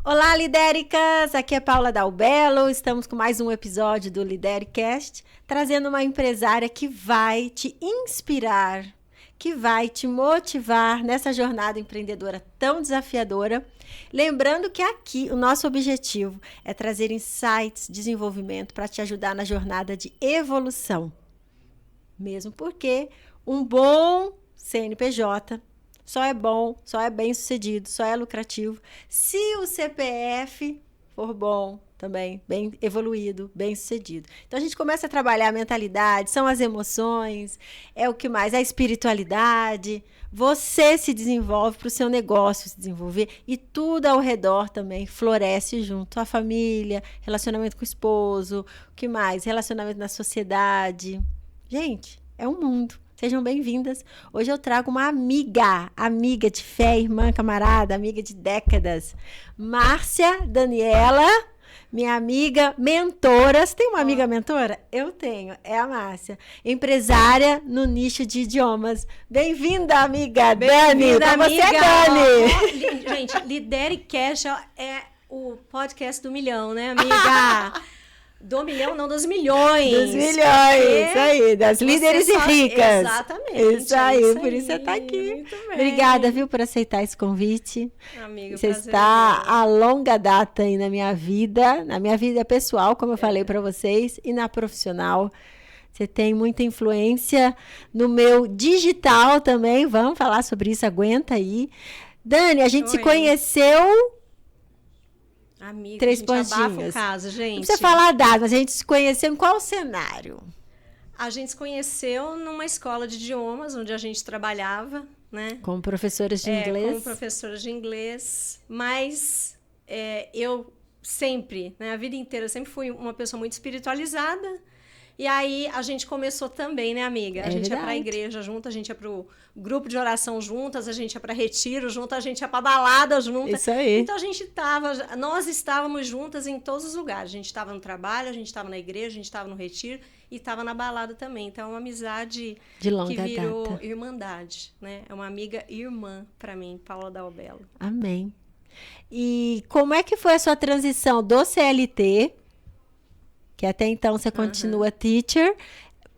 Olá, Lidéricas! Aqui é Paula Dalbello. Estamos com mais um episódio do Lidericast, trazendo uma empresária que vai te inspirar, que vai te motivar nessa jornada empreendedora tão desafiadora. Lembrando que aqui o nosso objetivo é trazer insights, desenvolvimento para te ajudar na jornada de evolução. Mesmo porque um bom CNPJ só é bom, só é bem sucedido, só é lucrativo se o CPF for bom também, bem evoluído, bem sucedido. Então a gente começa a trabalhar a mentalidade, são as emoções, é o que mais, a espiritualidade. Você se desenvolve para o seu negócio se desenvolver e tudo ao redor também floresce junto. A família, relacionamento com o esposo, o que mais? Relacionamento na sociedade. Gente, é um mundo. Sejam bem-vindas. Hoje eu trago uma amiga de fé, irmã, camarada, amiga de décadas. Márcia Daniela, minha amiga mentora. Você tem uma amiga mentora? Eu tenho, é a Márcia. Empresária no nicho de idiomas. Bem-vinda, amiga Dani. Pra você é Dani. Gente, Lidericast é o podcast do milhão, né, amiga? Do milhão, não, dos milhões. Dos milhões, isso aí, das líderes e ricas. Exatamente. Isso aí, por isso você está aqui. Muito bem. Obrigada, viu, por aceitar esse convite. Amiga, você está a longa data aí na minha vida pessoal, como eu falei para vocês, e na profissional. Você tem muita influência no meu digital também, vamos falar sobre isso, aguenta aí. Dani, a gente se conheceu... Amiga, 3 a gente pontinhos. abafa o caso, gente. Não precisa falar a data, mas a gente se conheceu em qual cenário? A gente se conheceu numa escola de idiomas, onde a gente trabalhava, né? Como professoras de inglês? Como professoras de inglês. Mas eu sempre, né, a vida inteira, eu sempre fui uma pessoa muito espiritualizada. E aí a gente começou também, né, amiga? A gente ia pra igreja junto, a gente ia pro grupo de oração juntas, a gente ia pra retiro junto, a gente ia pra balada juntas. Isso aí. Então nós estávamos juntas em todos os lugares. A gente estava no trabalho, a gente estava na igreja, a gente estava no retiro e estava na balada também. Então é uma amizade de longa que virou data. Irmandade, né? É uma amiga irmã pra mim, Paula Dalbello. Amém. E como é que foi a sua transição do CLT, que até então você continua teacher,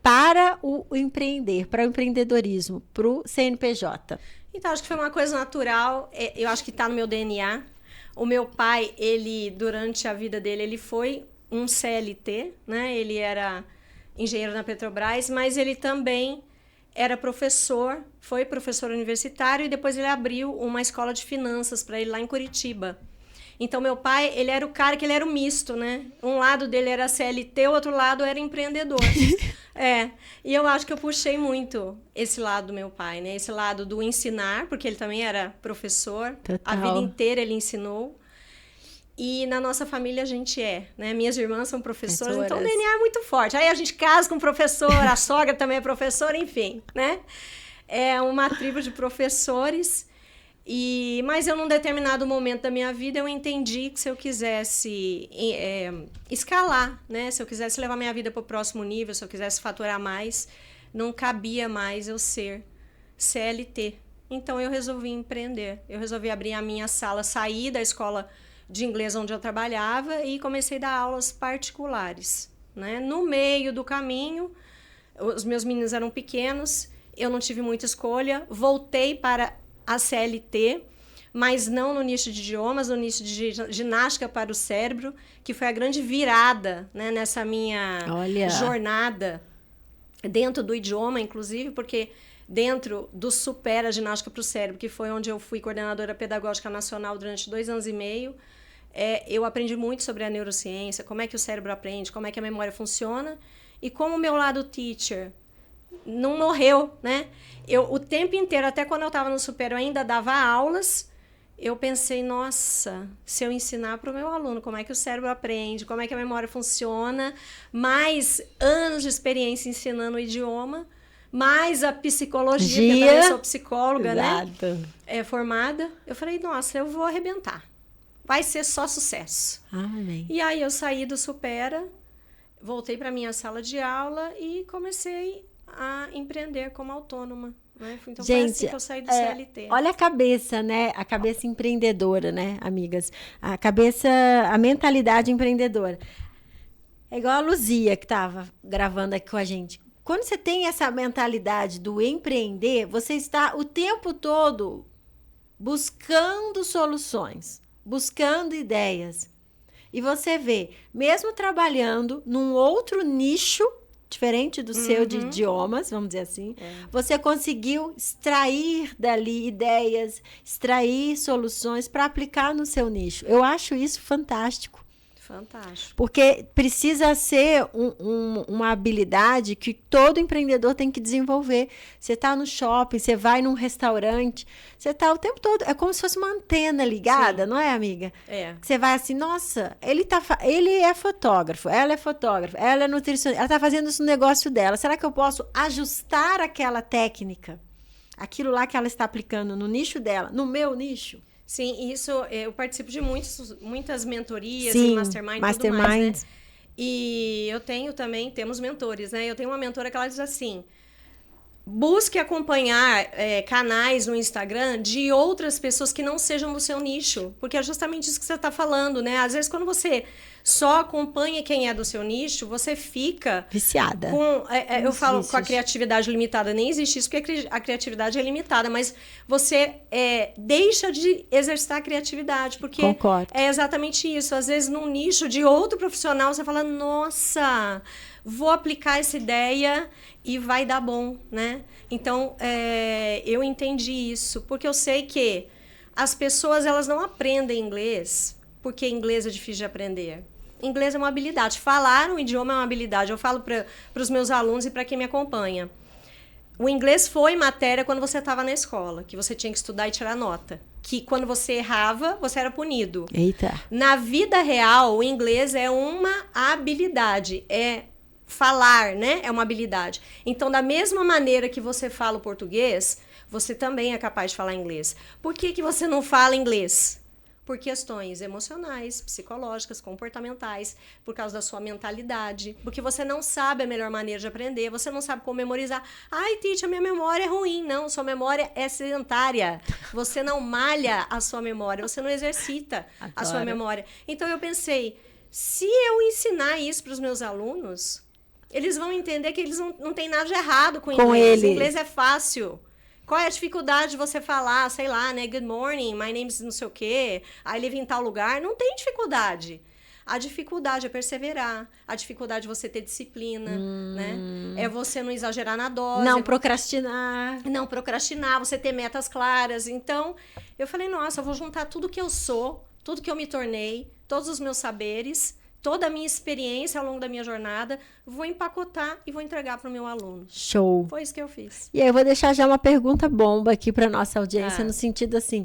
para o empreender, para o empreendedorismo, para o CNPJ? Então, acho que foi uma coisa natural, eu acho que está no meu DNA. O meu pai, durante a vida dele, ele foi um CLT, né? Ele era engenheiro na Petrobras, mas ele também era professor, foi professor universitário e depois ele abriu uma escola de finanças para ele lá em Curitiba. Então, meu pai, ele era o cara que ele era o misto, né? Um lado dele era CLT, o outro lado era empreendedor. E eu acho que eu puxei muito esse lado do meu pai, né? Esse lado do ensinar, porque ele também era professor. Total. A vida inteira ele ensinou. E na nossa família a gente né? Minhas irmãs são professoras, então o DNA é muito forte. Aí a gente casa com um professor, a sogra também é professora, enfim, né? É uma tribo de professores. Mas eu, num determinado momento da minha vida, eu entendi que se eu quisesse escalar, né? Se eu quisesse levar minha vida para o próximo nível, se eu quisesse faturar mais, não cabia mais eu ser CLT. Então, eu resolvi empreender. Eu resolvi abrir a minha sala, sair da escola de inglês onde eu trabalhava e comecei a dar aulas particulares, né? No meio do caminho, os meus meninos eram pequenos, eu não tive muita escolha, voltei para a CLT, mas não no nicho de idiomas, no nicho de ginástica para o cérebro, que foi a grande virada, né, nessa minha jornada dentro do idioma, inclusive, porque dentro do Supera Ginástica para o Cérebro, que foi onde eu fui coordenadora pedagógica nacional durante 2 anos e meio, eu aprendi muito sobre a neurociência, como é que o cérebro aprende, como é que a memória funciona, e como o meu lado teacher não morreu, né? O tempo inteiro, até quando eu estava no Super, eu ainda dava aulas, eu pensei, nossa, se eu ensinar para o meu aluno como é que o cérebro aprende, como é que a memória funciona, mais anos de experiência ensinando o idioma, mais a psicologia, que eu também sou psicóloga, né? Formada. Eu falei, nossa, eu vou arrebentar. Vai ser só sucesso. Amém. E aí eu saí do Supera, voltei para minha sala de aula e comecei a empreender como autônoma. Né? Então Gente, foi assim que eu saí do CLT. Olha a cabeça, né? A cabeça empreendedora, né, amigas? A mentalidade empreendedora. É igual a Luzia que estava gravando aqui com a gente. Quando você tem essa mentalidade do empreender, você está o tempo todo buscando soluções, buscando ideias. E você vê, mesmo trabalhando num outro nicho, diferente do seu de idiomas, vamos dizer assim, você conseguiu extrair dali ideias, extrair soluções para aplicar no seu nicho. Eu acho isso fantástico. Fantástico. Porque precisa ser uma habilidade que todo empreendedor tem que desenvolver. Você está no shopping, você vai num restaurante, você está o tempo todo... É como se fosse uma antena ligada, não é, amiga? Você vai assim, nossa, ele é fotógrafo, ela é nutricionista, ela está fazendo isso no negócio dela. Será que eu posso ajustar aquela técnica, aquilo lá que ela está aplicando no nicho dela, no meu nicho? Sim, isso eu participo de muitas mentorias e mastermind e tudo mais, né? E eu temos mentores, né? Eu tenho uma mentora que ela diz assim, busque acompanhar canais no Instagram de outras pessoas que não sejam do seu nicho, porque é justamente isso que você está falando, né? Às vezes, quando você só acompanha quem é do seu nicho, você fica... viciada. Eu falo com a criatividade limitada, nem existe isso, porque a criatividade é limitada, mas você deixa de exercitar a criatividade, porque Concordo. É exatamente isso. Às vezes, num nicho de outro profissional, você fala, nossa, vou aplicar essa ideia e vai dar bom, né? Então, eu entendi isso, porque eu sei que as pessoas, elas não aprendem inglês porque inglês é difícil de aprender. Inglês é uma habilidade. Falar um idioma é uma habilidade. Eu falo para os meus alunos e para quem me acompanha. O inglês foi matéria quando você estava na escola, que você tinha que estudar e tirar nota. Que quando você errava, você era punido. Eita. Na vida real, o inglês é uma habilidade. Falar, né? É uma habilidade. Então, da mesma maneira que você fala o português, você também é capaz de falar inglês. Por que você não fala inglês? Por questões emocionais, psicológicas, comportamentais, por causa da sua mentalidade, porque você não sabe a melhor maneira de aprender, você não sabe como memorizar. Ai, teacher, minha memória é ruim. Não, sua memória é sedentária. Você não malha a sua memória, você não exercita a sua memória. Então, eu pensei, se eu ensinar isso para os meus alunos, eles vão entender que eles não têm nada de errado com inglês. Inglês é fácil. Qual é a dificuldade de você falar, sei lá, né? Good morning, my name is não sei o quê. I live em tal lugar. Não tem dificuldade. A dificuldade é perseverar. A dificuldade é você ter disciplina, né? É você não exagerar na dose. Não procrastinar. Não procrastinar, você ter metas claras. Então, eu falei, nossa, eu vou juntar tudo que eu sou, tudo que eu me tornei, todos os meus saberes, toda a minha experiência ao longo da minha jornada, vou empacotar e vou entregar para o meu aluno. Show. Foi isso que eu fiz. E aí eu vou deixar já uma pergunta bomba aqui para nossa audiência, no sentido assim,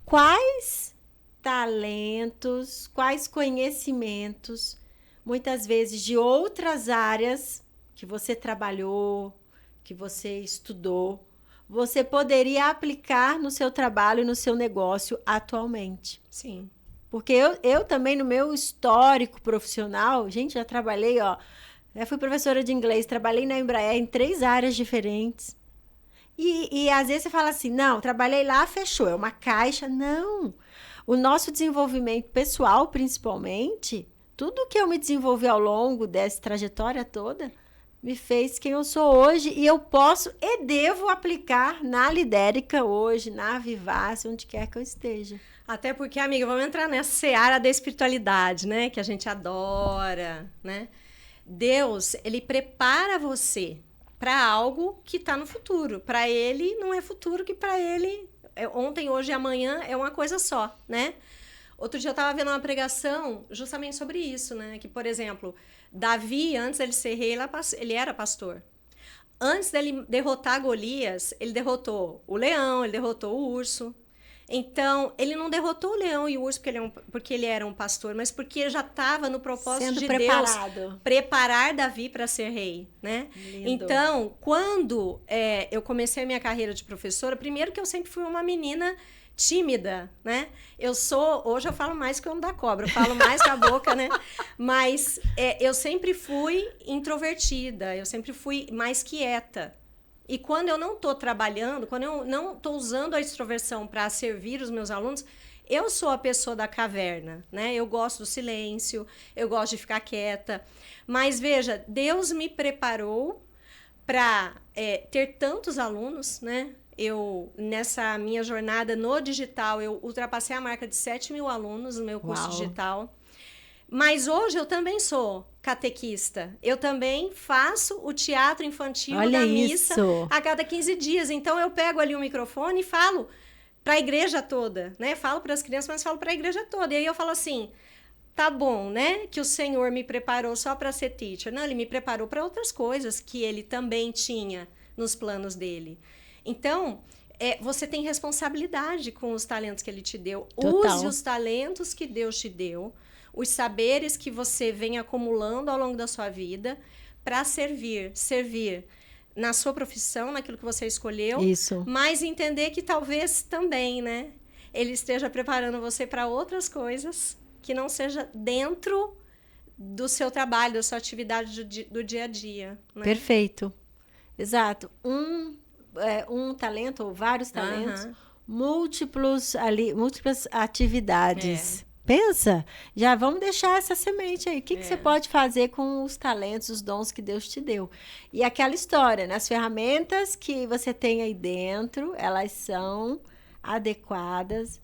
quais talentos, quais conhecimentos, muitas vezes de outras áreas que você trabalhou, que você estudou, você poderia aplicar no seu trabalho e no seu negócio atualmente? Sim. Porque eu também, no meu histórico profissional, gente, já trabalhei, fui professora de inglês, trabalhei na Embraer em 3 áreas diferentes. E às vezes você fala assim, não, trabalhei lá, fechou, é uma caixa. Não, o nosso desenvolvimento pessoal, principalmente, tudo que eu me desenvolvi ao longo dessa trajetória toda, me fez quem eu sou hoje, e eu posso e devo aplicar na Lidérica hoje, na Vivace, onde quer que eu esteja. Até porque, amiga, vamos entrar nessa seara da espiritualidade, né? Que a gente adora, né? Deus, ele prepara você para algo que está no futuro. Para ele, não é futuro, que para ele, ontem, hoje e amanhã é uma coisa só, né? Outro dia eu estava vendo uma pregação justamente sobre isso, né? Que, por exemplo, Davi, antes dele ser rei, ele era pastor. Antes dele derrotar Golias, ele derrotou o leão, ele derrotou o urso. Então, ele não derrotou o leão e o urso porque ele era um pastor, mas porque ele já estava no propósito sendo de preparado. Deus preparar Davi para ser rei, né? Lindo. Então, quando eu comecei a minha carreira de professora, primeiro que eu sempre fui uma menina tímida, né? Hoje eu falo mais que o homem da cobra, eu falo mais com a boca, né? Mas eu sempre fui introvertida, eu sempre fui mais quieta. E quando eu não estou trabalhando, quando eu não estou usando a extroversão para servir os meus alunos, eu sou a pessoa da caverna, né? Eu gosto do silêncio, eu gosto de ficar quieta. Mas veja, Deus me preparou para ter tantos alunos, né? Nessa minha jornada no digital, eu ultrapassei a marca de 7.000 alunos no meu curso digital. Mas hoje eu também sou catequista. Eu também faço o teatro infantil da missa a cada 15 dias. Então, eu pego ali o microfone e falo para a igreja toda, né? Falo para as crianças, mas falo para a igreja toda. E aí eu falo assim, tá bom, né? Que o Senhor me preparou só para ser teacher. Não, Ele me preparou para outras coisas que Ele também tinha nos planos dele. Então, você tem responsabilidade com os talentos que Ele te deu. Total. Use os talentos que Deus te deu, os saberes que você vem acumulando ao longo da sua vida para servir na sua profissão, naquilo que você escolheu. Isso. Mas entender que talvez também, né? Ele esteja preparando você para outras coisas que não seja dentro do seu trabalho, da sua atividade do dia a dia. Né? Perfeito. Exato. Um talento ou vários talentos, múltiplas atividades. Pensa, já vamos deixar essa semente aí. O que você pode fazer com os talentos, os dons que Deus te deu? E aquela história, né? As ferramentas que você tem aí dentro, elas são adequadas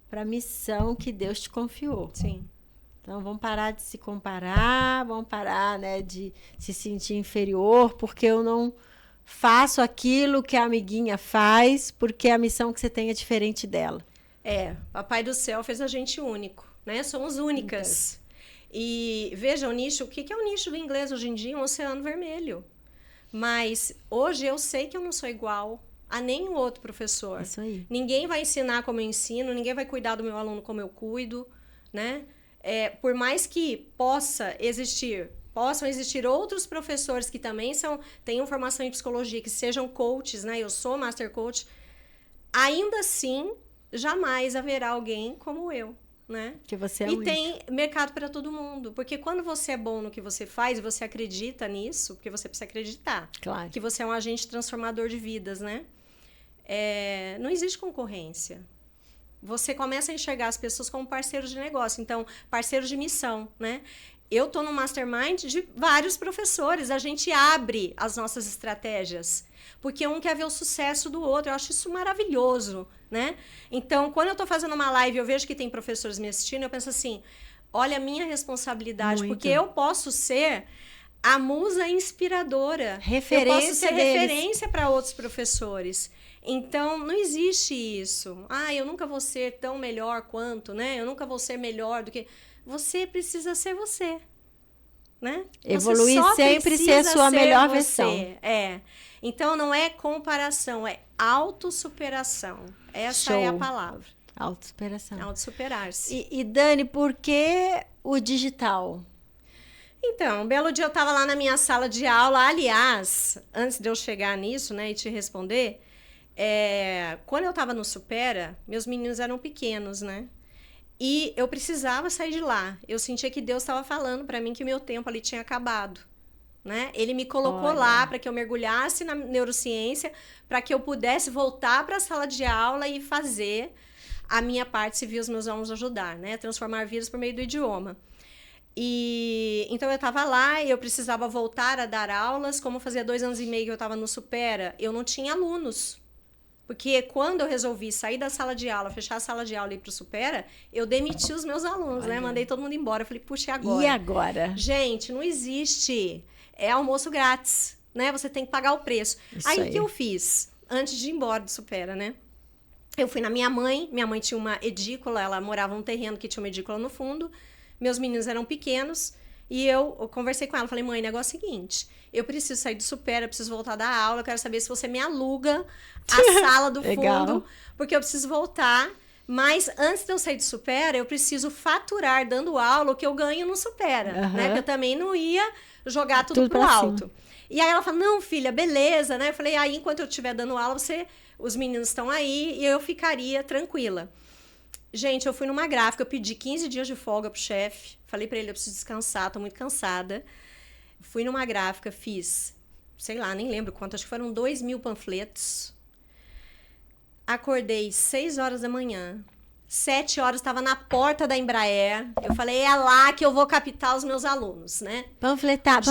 para a missão que Deus te confiou. Sim. Então, vamos parar de se comparar, vamos parar, né, de se sentir inferior, porque eu não faço aquilo que a amiguinha faz, porque a missão que você tem é diferente dela. Papai do céu fez a gente único, né? Somos únicas. E veja o nicho, o que é o nicho do inglês hoje em dia? Um oceano vermelho. Mas hoje eu sei que eu não sou igual a nenhum outro professor. Isso aí. Ninguém vai ensinar como eu ensino, ninguém vai cuidar do meu aluno como eu cuido, né? Por mais que possam existir outros professores que também tenham formação em psicologia, que sejam coaches, né? Eu sou master coach. Ainda assim, jamais haverá alguém como eu, né? Que você é E tem mercado para todo mundo. Porque quando você é bom no que você faz e você acredita nisso, porque você precisa acreditar. Claro. Que você é um agente transformador de vidas, né? Não existe concorrência. Você começa a enxergar as pessoas como parceiros de negócio. Então, parceiros de missão, né? Eu estou no mastermind de vários professores. A gente abre as nossas estratégias. Porque um quer ver o sucesso do outro. Eu acho isso maravilhoso, né? Então, quando eu estou fazendo uma live e eu vejo que tem professores me assistindo, eu penso assim, olha a minha responsabilidade. Muito. Porque eu posso ser a musa inspiradora. Referência eu posso ser deles. referência para outros professores. Então, não existe isso. Eu nunca vou ser tão melhor quanto, né? Eu nunca vou ser melhor do que... Você precisa ser você, né? Evoluir sempre ser a sua melhor versão. Então, não é comparação, é autossuperação. Essa é a palavra. Autossuperação. Autossuperar-se. E Dani, por que o digital? Então, um belo dia eu estava lá na minha sala de aula. Aliás, antes de eu chegar nisso, né, e te responder... quando eu estava no Supera, meus meninos eram pequenos, né? E eu precisava sair de lá. Eu sentia que Deus estava falando para mim que o meu tempo ali tinha acabado, né? Ele me colocou lá para que eu mergulhasse na neurociência, para que eu pudesse voltar para a sala de aula e fazer a minha parte, se vir os meus alunos ajudar, né? Transformar vidas por meio do idioma. E então eu estava lá e eu precisava voltar a dar aulas. Como fazia 2 anos e meio que eu estava no Supera, eu não tinha alunos. Porque quando eu resolvi sair da sala de aula, fechar a sala de aula e ir para o Supera, eu demiti os meus alunos, né? Mandei todo mundo embora. Eu falei, puxa, e agora? E agora? Gente, não existe. É almoço grátis, né? Você tem que pagar o preço. Aí o que eu fiz? Antes de ir embora do Supera, né? Eu fui na minha mãe tinha uma edícula, ela morava num terreno que tinha uma edícula no fundo. Meus meninos eram pequenos. E eu conversei com ela, falei, mãe, o negócio é o seguinte, eu preciso sair do Supera, eu preciso voltar a dar aula, eu quero saber se você me aluga a sala do fundo, porque eu preciso voltar, mas antes de eu sair do Supera, eu preciso faturar dando aula o que eu ganho no Supera, né? Porque eu também não ia jogar tudo pro alto. Cima. E aí ela falou, não, filha, beleza, né? Eu falei, aí enquanto eu estiver dando aula, os meninos estão aí e eu ficaria tranquila. Gente, eu fui numa gráfica, eu pedi 15 dias de folga pro chefe. Falei pra ele, eu preciso descansar, tô muito cansada. Fui numa gráfica, fiz sei lá, nem lembro quanto, acho que foram 2.000 panfletos. Acordei 6 horas da manhã. 7 horas estava na porta da Embraer. Eu falei, é lá que eu vou captar os meus alunos, né? Panfletos,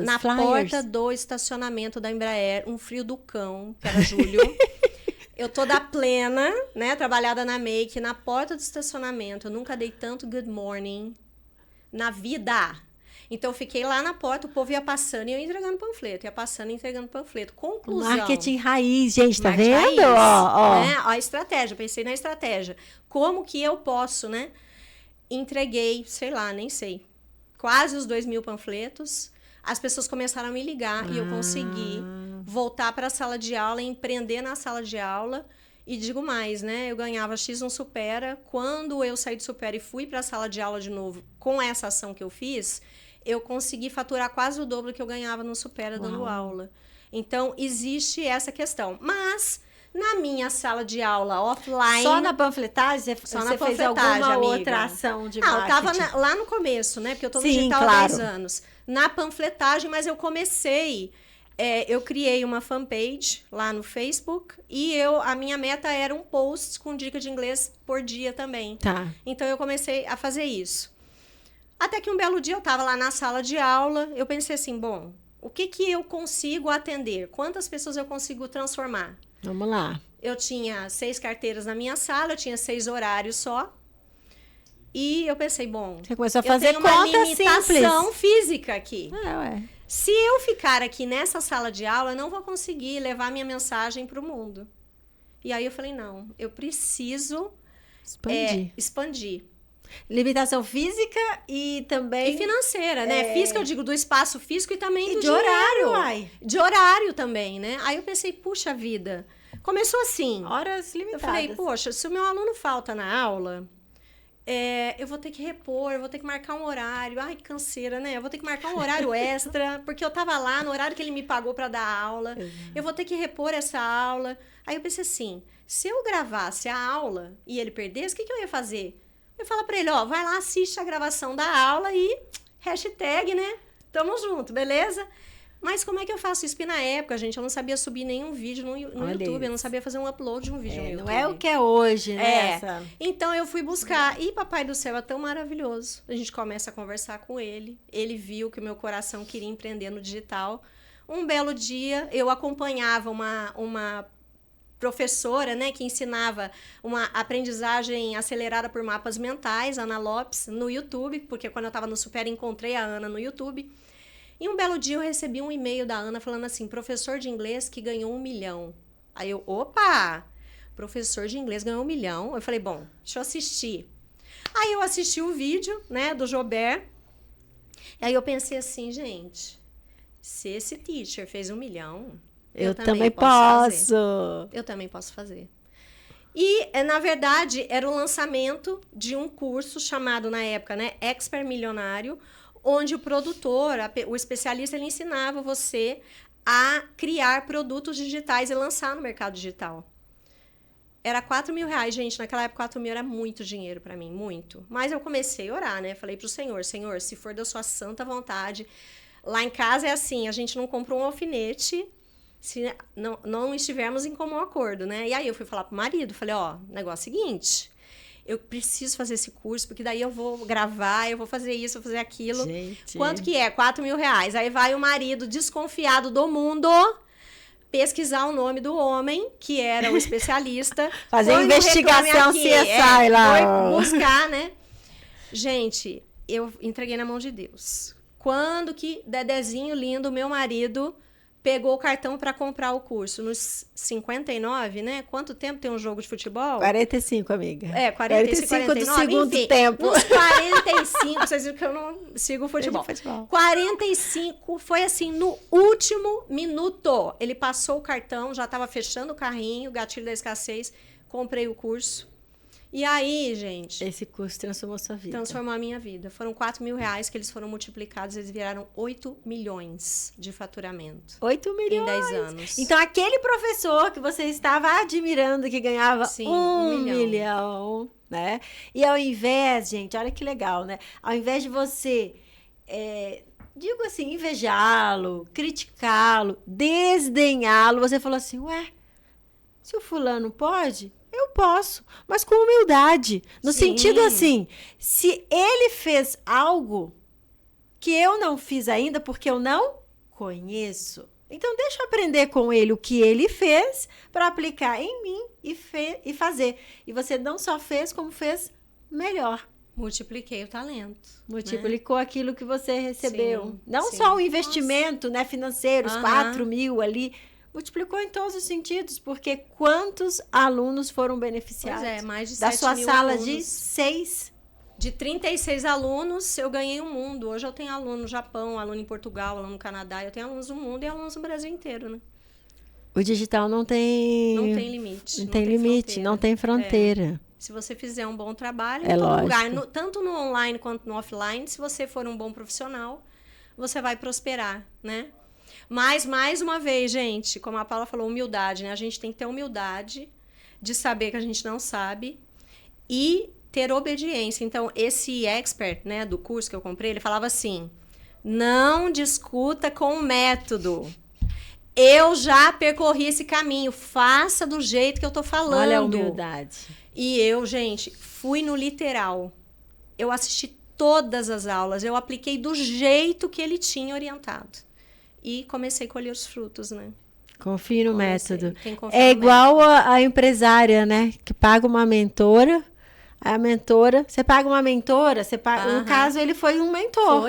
na flyers. porta do estacionamento da Embraer, um frio do cão, que era julho. Eu toda plena, né? Trabalhada na make, na porta do estacionamento. Eu nunca dei tanto good morning na vida. Então, eu fiquei lá na porta, o povo ia passando e eu entregando panfleto. Ia passando e entregando panfleto. Conclusão. Marketing raiz, gente, tá Marketing vendo? raiz, Ó. Né? A estratégia, pensei na estratégia. Como que eu posso, né? Entreguei, sei lá, nem sei. Quase os 2.000 panfletos. As pessoas começaram a me ligar e eu consegui voltar para a sala de aula, empreender na sala de aula. E digo mais, né? Eu ganhava X no Supera. Quando eu saí do Supera e fui para a sala de aula de novo, com essa ação que eu fiz, eu consegui faturar quase o dobro que eu ganhava no Supera dando aula. Então, existe essa questão. Mas, na minha sala de aula offline... Só na panfletagem? Você fez alguma outra ação de marketing? Eu estava lá no começo, né? Porque eu estou no digital há 10 anos. Na panfletagem, mas eu comecei... eu criei uma fanpage lá no Facebook e a minha meta era um post com dica de inglês por dia também. Tá. Então, eu comecei a fazer isso. Até que um belo dia eu estava lá na sala de aula, eu pensei assim, bom, o que eu consigo atender? Quantas pessoas eu consigo transformar? Vamos lá. Eu tinha 6 carteiras na minha sala, eu tinha 6 horários só. E eu pensei, bom, você começou a fazer eu tenho uma limitação simples. física aqui. Ué. Se eu ficar aqui nessa sala de aula, eu não vou conseguir levar minha mensagem para o mundo. E aí eu falei, não, eu preciso expandir. Limitação física e também... E financeira, né? Física, eu digo, do espaço físico e também do de horário, uai. De horário também, né? Aí eu pensei, puxa vida. Começou assim. Horas limitadas. Eu falei, poxa, se o meu aluno falta na aula, eu vou ter que repor, eu vou ter que marcar um horário. Ai, que canseira, né? Eu vou ter que marcar um horário extra, porque eu tava lá no horário que ele me pagou para dar aula. Eu vou ter que repor essa aula. Aí eu pensei assim, se eu gravasse a aula e ele perdesse, o que eu ia fazer? Eu falo pra ele, ó, vai lá, assiste a gravação da aula e hashtag, né? Tamo junto, beleza? Mas como é que eu faço isso? Porque na época, gente, eu não sabia subir nenhum vídeo no YouTube, eu não sabia fazer um upload de um vídeo no YouTube. Não é o que é hoje, né? Então eu fui buscar. E Papai do Céu é tão maravilhoso. A gente começa a conversar com ele. Ele viu que o meu coração queria empreender no digital. Um belo dia, eu acompanhava uma professora, né, que ensinava uma aprendizagem acelerada por mapas mentais, Ana Lopes, no YouTube, porque quando eu estava no Supera, encontrei a Ana no YouTube. E um belo dia eu recebi um e-mail da Ana falando assim, professor de inglês que ganhou 1 milhão. Aí eu, opa, professor de inglês ganhou 1 milhão? Eu falei, bom, deixa eu assistir. Aí eu assisti o vídeo, né, do Jobert. E aí eu pensei assim, gente, se esse teacher fez 1 milhão... Eu também posso. Eu também posso fazer. E, na verdade, era o lançamento de um curso chamado, na época, né, Expert Milionário, onde o produtor, o especialista, ele ensinava você a criar produtos digitais e lançar no mercado digital. Era R$4.000, gente. Naquela época, 4.000 era muito dinheiro para mim, muito. Mas eu comecei a orar, né? Falei pro Senhor, Senhor, se for da sua santa vontade... Lá em casa é assim, a gente não compra um alfinete... se não estivermos em comum acordo, né? E aí eu fui falar pro marido, falei, ó, negócio é o seguinte, eu preciso fazer esse curso, porque daí eu vou gravar, eu vou fazer isso, vou fazer aquilo. Gente. Quanto que é? R$4.000. Aí vai o marido desconfiado do mundo pesquisar o nome do homem, que era o especialista. Fazer investigação CSI lá. Foi buscar, né? Gente, eu entreguei na mão de Deus. Quando que Dedezinho lindo, meu marido... pegou o cartão para comprar o curso. Nos 59, né? Quanto tempo tem um jogo de futebol? 45, amiga. 45, 49, do segundo enfim, tempo. Nos 45, vocês viram que eu não sigo o futebol. 45, foi assim, no último minuto. Ele passou o cartão, já estava fechando o carrinho, gatilho da escassez, comprei o curso. E aí, gente... esse curso transformou sua vida. Transformou a minha vida. Foram R$4.000 que eles foram multiplicados, eles viraram 8 milhões de faturamento. 8 milhões? Em 10 anos. Então, aquele professor que você estava admirando, que ganhava Sim, 1 milhão, né? E ao invés, gente, olha que legal, né? Ao invés de você digo assim, invejá-lo, criticá-lo, desdenhá-lo. Você falou assim, ué, se o fulano pode, eu posso, mas com humildade. No sentido assim, se ele fez algo que eu não fiz ainda porque eu não conheço, então deixa eu aprender com ele o que ele fez para aplicar em mim e fazer. E você não só fez, como fez melhor. Multipliquei o talento. Multiplicou, né, aquilo que você recebeu. Sim, não só o investimento, né, financeiro, os 4.000 ali. Multiplicou em todos os sentidos, porque quantos alunos foram beneficiados? Pois é, mais de 7 da sua mil sala alunos. de 6. De 36 alunos, eu ganhei o mundo. Hoje eu tenho aluno no Japão, aluno em Portugal, aluno no Canadá. Eu tenho alunos no mundo e alunos no Brasil inteiro, né? O digital não tem... Não tem limite. Não tem limite, não tem fronteira. Se você fizer um bom trabalho, em todo lugar, tanto no online quanto no offline, se você for um bom profissional, você vai prosperar, né? Mas, mais uma vez, gente, como a Paula falou, humildade, né? A gente tem que ter humildade de saber que a gente não sabe e ter obediência. Então, esse expert, né, do curso que eu comprei, ele falava assim, não discuta com o método. Eu já percorri esse caminho, faça do jeito que eu tô falando. Olha a humildade. E eu, gente, fui no literal. Eu assisti todas as aulas, eu apliquei do jeito que ele tinha orientado. E comecei a colher os frutos, né? Confie no método. É igual a empresária, né? Que paga uma mentora. A mentora, você paga uma mentora, você paga, no caso ele foi um mentor.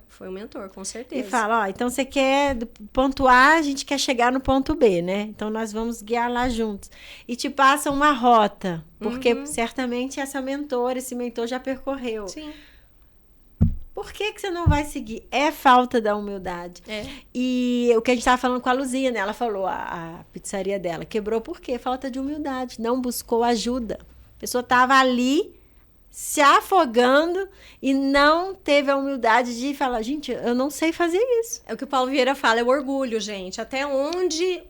Foi um mentor, com certeza. E fala, ó, então você quer do ponto A, a gente quer chegar no ponto B, né? Então nós vamos guiar lá juntos. E te passa uma rota, porque certamente esse mentor já percorreu. Sim. Por que você não vai seguir? É falta da humildade. E o que a gente estava falando com a Luzia, né? Ela falou, a pizzaria dela quebrou por quê? Falta de humildade, não buscou ajuda. A pessoa estava ali se afogando e não teve a humildade de falar, gente, eu não sei fazer isso. É o que o Paulo Vieira fala, é o orgulho, gente. Até onde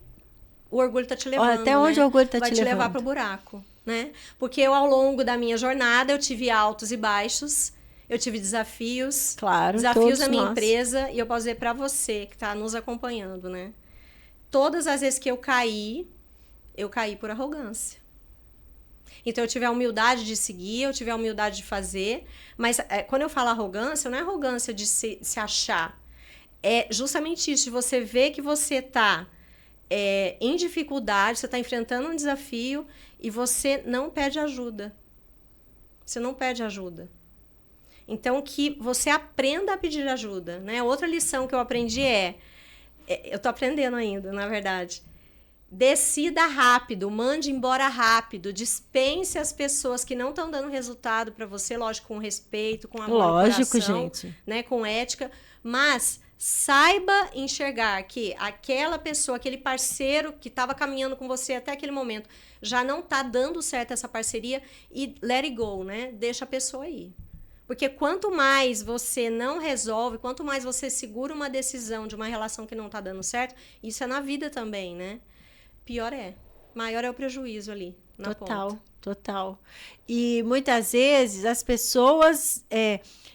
o orgulho está te levando, até onde o orgulho está te levando. Vai te levar para o buraco, né? Porque eu, ao longo da minha jornada, eu tive altos e baixos, eu tive desafios. Claro, desafios na minha empresa. E eu posso dizer para você que está nos acompanhando, né? Todas as vezes que eu caí por arrogância. Então, eu tive a humildade de seguir, eu tive a humildade de fazer. Mas quando eu falo arrogância, não é arrogância de se achar. É justamente isso, de você ver que você está em dificuldade, você está enfrentando um desafio e você não pede ajuda. Você não pede ajuda. Então, que você aprenda a pedir ajuda, né? Outra lição que eu aprendi eu estou aprendendo ainda, na verdade. Decida rápido, mande embora rápido, dispense as pessoas que não estão dando resultado para você, lógico, com respeito, com amor no coração, gente. Né, com ética, mas saiba enxergar que aquela pessoa, aquele parceiro que estava caminhando com você até aquele momento, já não está dando certo essa parceria e let it go, né? Deixa a pessoa aí. Porque quanto mais você não resolve, quanto mais você segura uma decisão de uma relação que não está dando certo, isso é na vida também, né? Pior maior é o prejuízo ali, na ponta. Total. E muitas vezes as pessoas,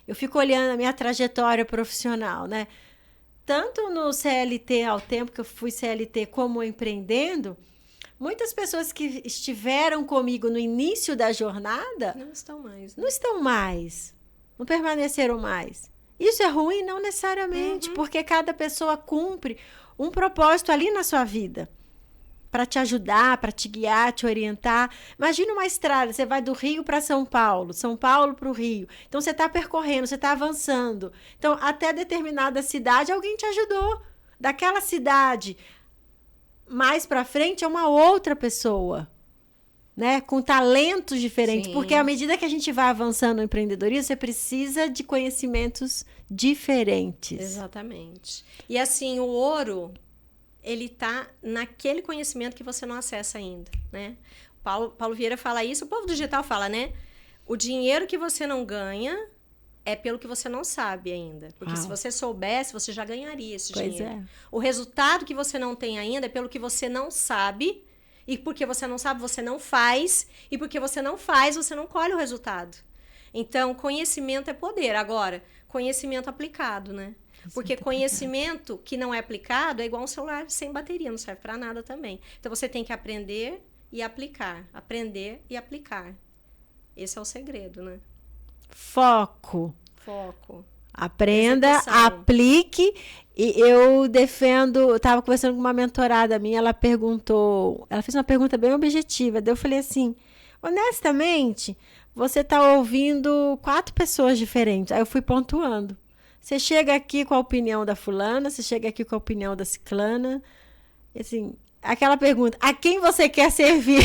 eu fico olhando a minha trajetória profissional, né? Tanto no CLT, ao tempo que eu fui CLT, como empreendendo, muitas pessoas que estiveram comigo no início da jornada... Não estão mais. Né? Não estão mais. Não permaneceram mais. Isso é ruim? Não necessariamente, porque cada pessoa cumpre um propósito ali na sua vida. Para te ajudar, para te guiar, te orientar. Imagina uma estrada, você vai do Rio para São Paulo para o Rio. Então, você está percorrendo, você está avançando. Então, até determinada cidade, alguém te ajudou. Daquela cidade, mais para frente, é uma outra pessoa, né? Com talentos diferentes. Sim. Porque à medida que a gente vai avançando no empreendedorismo, você precisa de conhecimentos diferentes. Exatamente. E assim, o ouro... ele está naquele conhecimento que você não acessa ainda, né? Paulo Vieira fala isso, o povo do digital fala, né? O dinheiro que você não ganha é pelo que você não sabe ainda. Porque se você soubesse, você já ganharia esse dinheiro. O resultado que você não tem ainda é pelo que você não sabe. E porque você não sabe, você não faz. E porque você não faz, você não colhe o resultado. Então, conhecimento é poder. Agora, conhecimento aplicado, né? Porque conhecimento que não é aplicado é igual um celular sem bateria, não serve para nada também. Então, você tem que aprender e aplicar. Aprender e aplicar. Esse é o segredo, né? Foco. Aprenda, execução. Aplique. E eu defendo, eu estava conversando com uma mentorada minha, ela fez uma pergunta bem objetiva, daí eu falei assim, honestamente, você está ouvindo 4 pessoas diferentes, aí eu fui pontuando. Você chega aqui com a opinião da fulana, você chega aqui com a opinião da ciclana, assim, aquela pergunta, a quem você quer servir?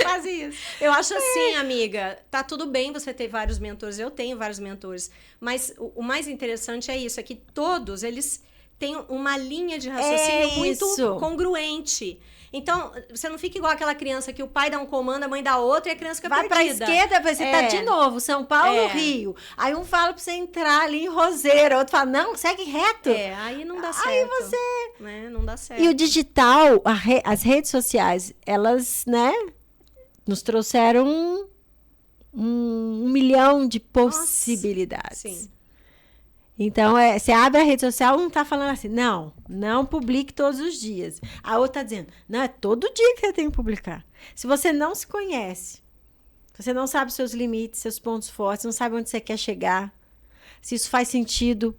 Quase isso. Eu acho assim, amiga, tá tudo bem você ter vários mentores, eu tenho vários mentores, mas o mais interessante é isso, é que todos eles têm uma linha de raciocínio muito congruente. Então, você não fica igual aquela criança que o pai dá um comando, a mãe dá outro e a criança fica vai perdida. Vai pra esquerda, você tá de novo, São Paulo, Rio. Aí um fala pra você entrar ali em Roseira, outro fala, não, segue reto. Aí não dá certo. Aí você... Né? Não dá certo. E o digital, as redes sociais, elas, né, nos trouxeram um milhão de possibilidades. Nossa, sim. Então, você abre a rede social, um tá falando assim, não publique todos os dias. A outra tá dizendo, não, é todo dia que você tem que publicar. Se você não se conhece, se você não sabe seus limites, seus pontos fortes, não sabe onde você quer chegar, se isso faz sentido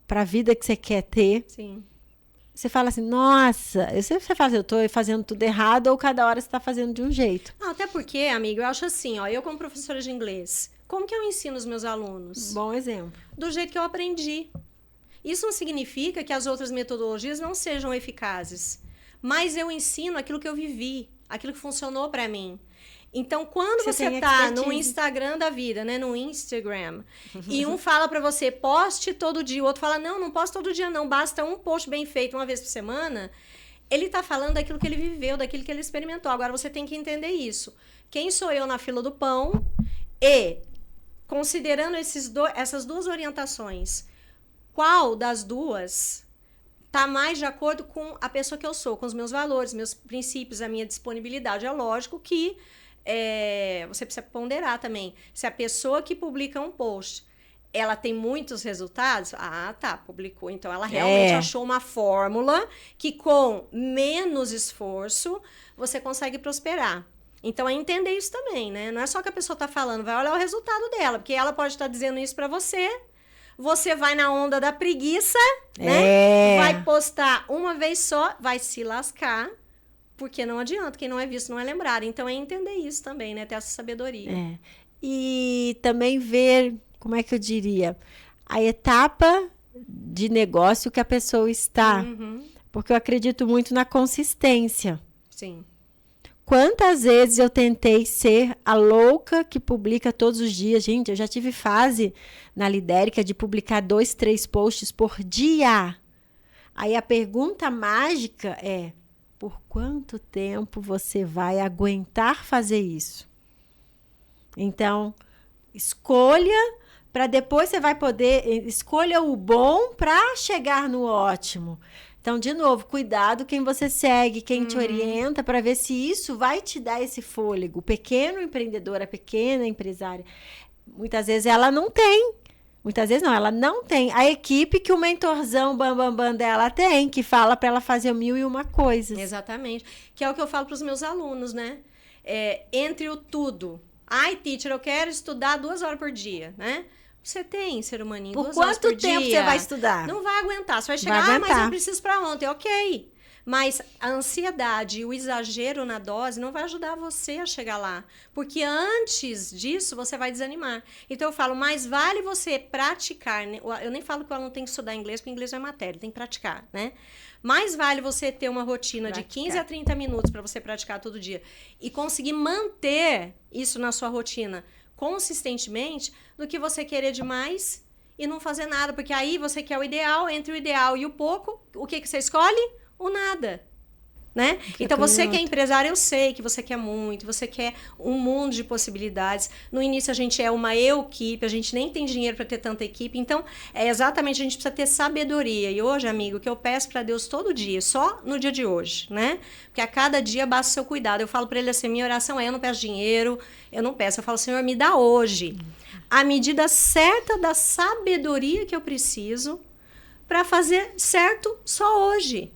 para a vida que você quer ter, sim. Você fala assim, nossa, você fala assim, eu tô fazendo tudo errado ou cada hora você tá fazendo de um jeito. Não, até porque, amiga, eu acho assim, eu como professora de inglês, como que eu ensino os meus alunos? Bom exemplo. Do jeito que eu aprendi. Isso não significa que as outras metodologias não sejam eficazes, mas eu ensino aquilo que eu vivi, aquilo que funcionou para mim. Então, quando você tá no Instagram da vida, né, no Instagram, e um fala para você, poste todo dia, o outro fala, não poste todo dia não, basta um post bem feito uma vez por semana, ele tá falando daquilo que ele viveu, daquilo que ele experimentou. Agora, você tem que entender isso. Quem sou eu na fila do pão? E, considerando essas duas orientações, qual das duas tá mais de acordo com a pessoa que eu sou, com os meus valores, meus princípios, a minha disponibilidade? É lógico que você precisa ponderar também. Se a pessoa que publica um post, ela tem muitos resultados, publicou. Então, ela realmente achou uma fórmula que com menos esforço, você consegue prosperar. Então, é entender isso também, né? Não é só que a pessoa está falando, vai olhar o resultado dela, porque ela pode estar dizendo isso para você, você vai na onda da preguiça, né? Vai postar uma vez só, vai se lascar, porque não adianta, quem não é visto não é lembrado. Então, é entender isso também, né? Ter essa sabedoria. E também ver, como é que eu diria, a etapa de negócio que a pessoa está. Porque eu acredito muito na consistência. Sim. Quantas vezes eu tentei ser a louca que publica todos os dias? Gente, eu já tive fase na Lidérica de publicar 2, 3 posts por dia. Aí a pergunta mágica é, por quanto tempo você vai aguentar fazer isso? Então, escolha para depois você vai poder... Escolha o bom para chegar no ótimo. Então, de novo, cuidado quem você segue, quem te orienta, para ver se isso vai te dar esse fôlego. O pequeno empreendedor, a pequena empresária, muitas vezes ela não tem. Muitas vezes não, ela não tem a equipe que o mentorzão bam dela tem, que fala para ela fazer 1001 coisas. Exatamente. Que é o que eu falo para os meus alunos, né? Entre o tudo. Ai, teacher, eu quero estudar 2 horas por dia, né? Você tem, ser humaninho, 2 horas por dia. Por quanto tempo você vai estudar? Não vai aguentar. Você vai chegar, mas eu preciso para ontem. Ok. Mas a ansiedade e o exagero na dose não vai ajudar você a chegar lá. Porque antes disso, você vai desanimar. Então, eu falo, mais vale você praticar. Eu nem falo que o aluno tem que estudar inglês, porque inglês é matéria, tem que praticar, né? Mais vale você ter uma rotina de 15 a 30 minutos para você praticar todo dia e conseguir manter isso na sua rotina consistentemente, do que você querer demais e não fazer nada. Porque aí você quer o ideal, entre o ideal e o pouco, o que você escolhe? O nada, né? Então, você que é empresário, eu sei que você quer muito, você quer um mundo de possibilidades. No início, a gente é uma equipe, a gente nem tem dinheiro para ter tanta equipe. Então, exatamente, a gente precisa ter sabedoria. E hoje, amigo, o que eu peço para Deus todo dia, só no dia de hoje, né? Porque a cada dia basta o seu cuidado. Eu falo para ele assim, minha oração eu não peço dinheiro, eu não peço. Eu falo, Senhor, me dá hoje a medida certa da sabedoria que eu preciso para fazer certo só hoje.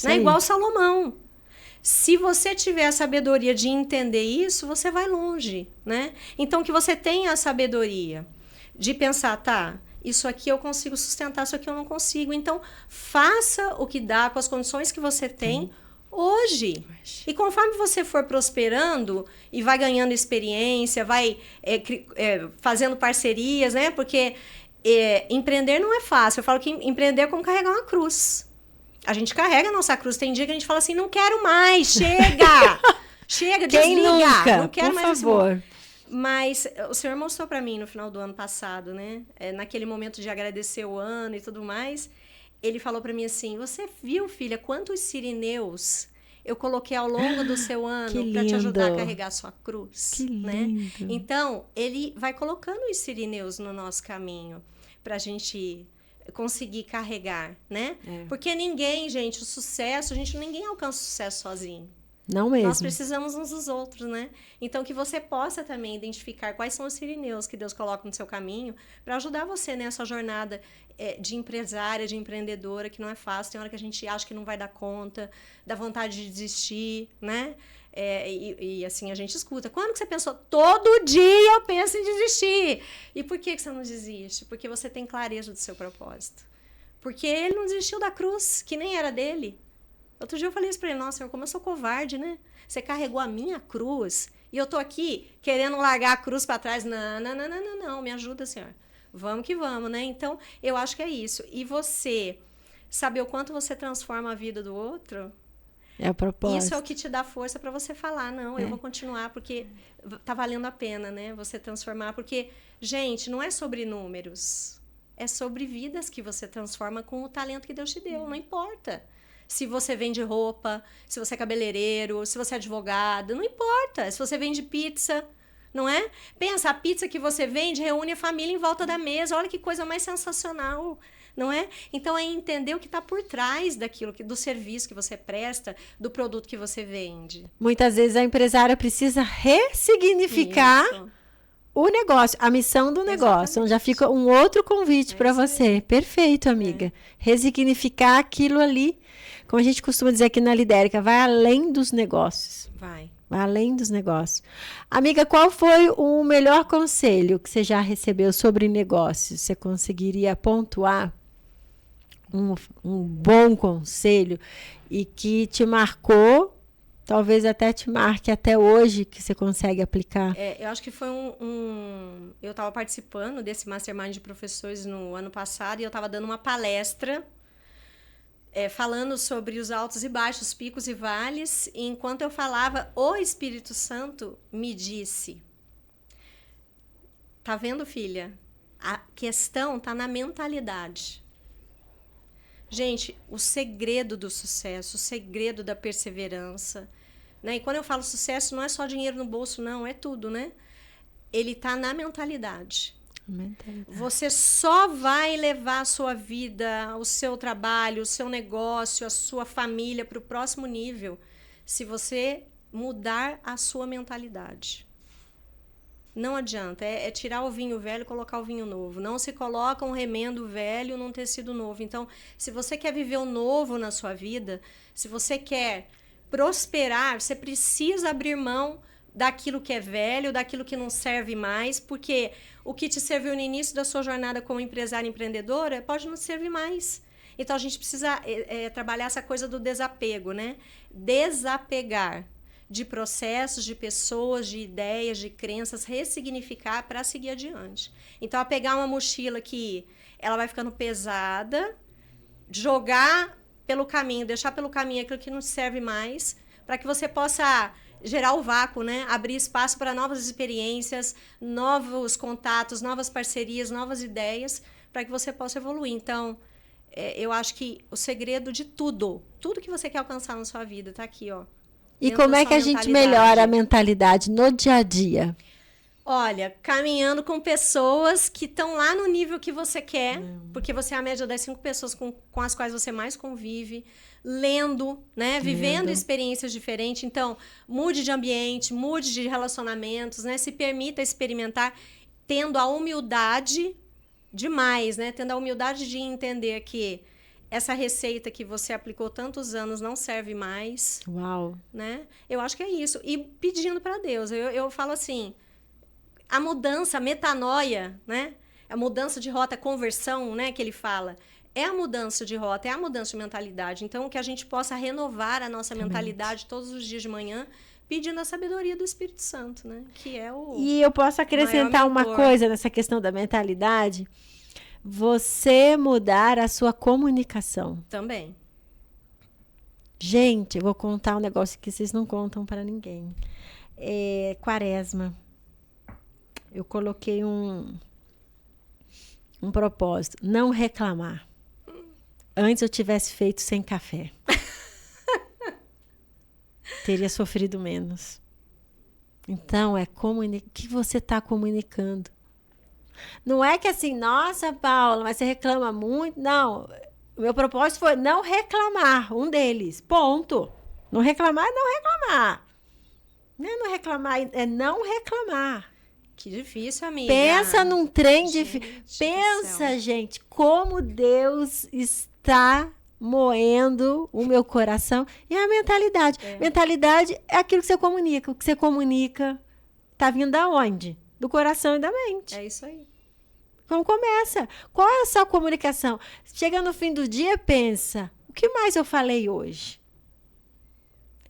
Né? Igual Salomão. Se você tiver a sabedoria de entender isso, você vai longe, né? Então, que você tenha a sabedoria de pensar, tá, isso aqui eu consigo sustentar, isso aqui eu não consigo. Então, faça o que dá com as condições que você tem hoje. E conforme você for prosperando e vai ganhando experiência, vai fazendo parcerias, né? Porque empreender não é fácil. Eu falo que empreender é como carregar uma cruz. A gente carrega a nossa cruz. Tem dia que a gente fala assim, não quero mais, chega! Chega, Quem desliga! nunca? Não quero Por mais favor. Mas o Senhor mostrou para mim no final do ano passado, né? Naquele momento de agradecer o ano e tudo mais, ele falou para mim assim, você viu, filha, quantos sirineus eu coloquei ao longo do seu ano para te ajudar a carregar a sua cruz? Que lindo. Né? Então, ele vai colocando os sirineus no nosso caminho pra gente conseguir carregar, né? Porque ninguém, gente, ninguém alcança o sucesso sozinho. Não mesmo. Nós precisamos uns dos outros, né? Então, que você possa também identificar quais são os sirineus que Deus coloca no seu caminho para ajudar você nessa jornada de empresária, de empreendedora, que não é fácil. Tem hora que a gente acha que não vai dar conta, dá vontade de desistir, né? E assim, a gente escuta. Quando que você pensou? Todo dia eu penso em desistir. E por que você não desiste? Porque você tem clareza do seu propósito. Porque ele não desistiu da cruz, que nem era dele. Outro dia eu falei isso pra ele, nossa, Senhor, como eu sou covarde, né? Você carregou a minha cruz e eu tô aqui querendo largar a cruz para trás. Não, me ajuda, Senhor. Vamos que vamos, né? Então, eu acho que é isso. E você saber o quanto você transforma a vida do outro... É o propósito. Isso é o que te dá força para você falar, não, eu vou continuar porque tá valendo a pena, né? Você transformar, porque, gente, não é sobre números, é sobre vidas que você transforma com o talento que Deus te deu, não importa. Se você vende roupa, se você é cabeleireiro, se você é advogado, não importa. Se você vende pizza, não é? Pensa, a pizza que você vende reúne a família em volta da mesa, olha que coisa mais sensacional. Não é? Então, é entender o que está por trás daquilo, do serviço que você presta, do produto que você vende. Muitas vezes a empresária precisa ressignificar o negócio, a missão do negócio. Então, já fica um outro convite para você. Perfeito, amiga. Ressignificar aquilo ali, como a gente costuma dizer aqui na Lidérica, vai além dos negócios. Vai além dos negócios. Amiga, qual foi o melhor conselho que você já recebeu sobre negócios? Você conseguiria pontuar um bom conselho e que te marcou, talvez até te marque até hoje, que você consegue aplicar? Eu acho que foi eu estava participando desse Mastermind de Professores no ano passado e eu estava dando uma palestra falando sobre os altos e baixos, picos e vales, e enquanto eu falava, o Espírito Santo me disse, tá vendo, filha? A questão tá na mentalidade. Gente, o segredo do sucesso, o segredo da perseverança, né? E quando eu falo sucesso, não é só dinheiro no bolso, não, é tudo, né? Ele tá na mentalidade. Você só vai levar a sua vida, o seu trabalho, o seu negócio, a sua família para o próximo nível se você mudar a sua mentalidade. Não adianta, é tirar o vinho velho e colocar o vinho novo. Não se coloca um remendo velho num tecido novo. Então, se você quer viver o novo na sua vida, se você quer prosperar, você precisa abrir mão daquilo que é velho, daquilo que não serve mais, porque o que te serviu no início da sua jornada como empresária empreendedora pode não servir mais. Então, a gente precisa trabalhar essa coisa do desapego, né? Desapegar de processos, de pessoas, de ideias, de crenças, ressignificar para seguir adiante. Então, pegar uma mochila que ela vai ficando pesada, jogar pelo caminho, deixar pelo caminho aquilo que não serve mais, para que você possa gerar o vácuo, né? Abrir espaço para novas experiências, novos contatos, novas parcerias, novas ideias, para que você possa evoluir. Então, eu acho que o segredo de tudo que você quer alcançar na sua vida, está aqui, ó. E como é que a gente melhora a mentalidade no dia a dia? Olha, caminhando com pessoas que estão lá no nível que você quer, porque você é a média das 5 pessoas com as quais você mais convive, lendo, né? Vivendo experiências diferentes. Então, mude de ambiente, mude de relacionamentos, né? Se permita experimentar. tendo a humildade demais, né? Tendo a humildade de entender que essa receita que você aplicou tantos anos não serve mais. Uau! Né? Eu acho que é isso. E pedindo para Deus. Eu falo assim, a mudança, a metanoia, né? A mudança de rota, conversão, né? Que ele fala. É a mudança de rota, é a mudança de mentalidade. Então, que a gente possa renovar a nossa mentalidade todos os dias de manhã, pedindo a sabedoria do Espírito Santo, né? Que é o E eu posso acrescentar uma coisa nessa questão da mentalidade. Você mudar a sua comunicação. Também. Gente, eu vou contar um negócio que vocês não contam para ninguém. Quaresma. Eu coloquei um propósito. Não reclamar. Antes eu tivesse feito sem café. Teria sofrido menos. Então, o que você está comunicando? Não é que assim, nossa, Paula, mas você reclama muito. Não, o meu propósito foi não reclamar, um deles, ponto. Não reclamar é não reclamar. Não é não reclamar, é não reclamar. Que difícil, amiga. Pensa num trem difícil. Pensa, gente, como Deus está moendo o meu coração e a mentalidade. Mentalidade é aquilo que você comunica. O que você comunica está vindo da onde? Do coração e da mente. É isso aí. Então começa. Qual é a sua comunicação? Chega no fim do dia, pensa, o que mais eu falei hoje?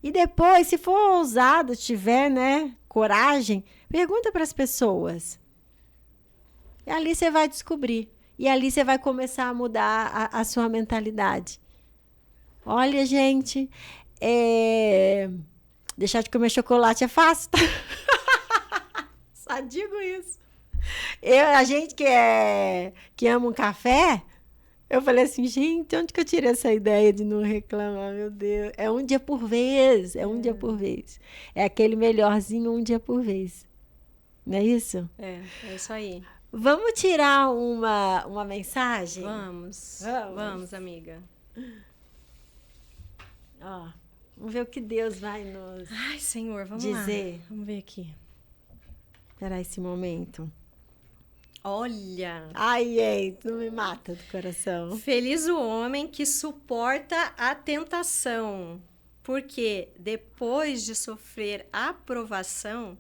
E depois, se for ousado, tiver, né, coragem, pergunta para as pessoas. E ali você vai descobrir. E ali você vai começar a mudar a sua mentalidade. Olha, gente, deixar de comer chocolate é fácil, tá? Só digo isso. A gente que ama um café, eu falei assim, gente, onde que eu tirei essa ideia de não reclamar, meu Deus? É um dia por vez, um dia por vez. É aquele melhorzinho um dia por vez. Não é isso? É isso aí. Vamos tirar uma mensagem? Vamos, amiga. Ó, vamos ver o que Deus vai nos Ai, Senhor, vamos dizer. Lá. Vamos ver aqui. Esperar esse momento. Olha! Ai, não me mata do coração. Feliz o homem que suporta a tentação, porque depois de sofrer a provação,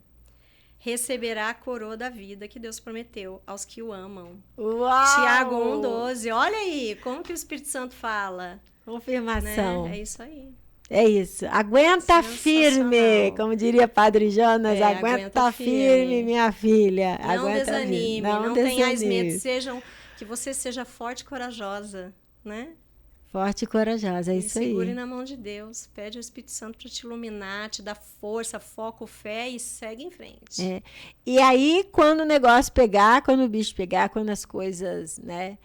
receberá a coroa da vida que Deus prometeu aos que o amam. Uau! Tiago 1,12. Olha aí, como que o Espírito Santo fala. Confirmação. Né? É isso aí. É isso. Aguenta firme, como diria Padre Jonas. Aguenta firme, minha filha. Não aguenta desanime, firme. não tenhais medo. Que você seja forte e corajosa, né? Forte e corajosa, é isso aí. Segure na mão de Deus. Pede ao Espírito Santo para te iluminar, te dar força, foco, fé e segue em frente. E aí, quando o negócio pegar, quando o bicho pegar, quando as coisas, né?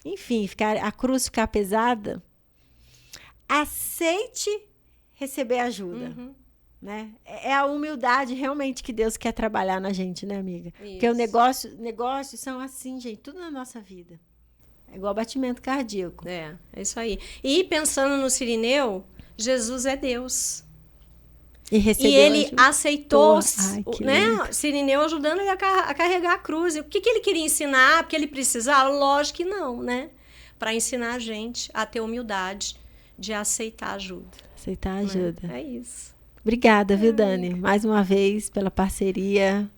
Enfim, a cruz ficar pesada, aceite receber ajuda. Uhum. Né? É a humildade realmente que Deus quer trabalhar na gente, né, amiga? Isso. Porque negócios são assim, gente, tudo na nossa vida. É igual batimento cardíaco. É isso aí. E pensando no Cirineu, Jesus é Deus. E ele aceitou, né? Cirineu ajudando ele a carregar a cruz. O que ele queria ensinar? Porque ele precisava? Lógico que não, né? Para ensinar a gente a ter humildade de aceitar ajuda. Aceitar ajuda. É isso. Obrigada, viu, Dani? Mais uma vez pela parceria.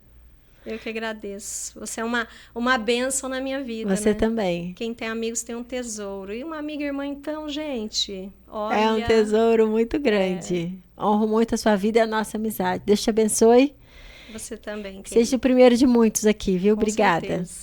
Eu que agradeço. Você é uma bênção na minha vida. Você também. Quem tem amigos tem um tesouro. E uma amiga e irmã, então, gente, olha... É um tesouro muito grande. Honro muito a sua vida e a nossa amizade. Deus te abençoe. Você também, querida. Seja o primeiro de muitos aqui, viu? Com Obrigada. certeza.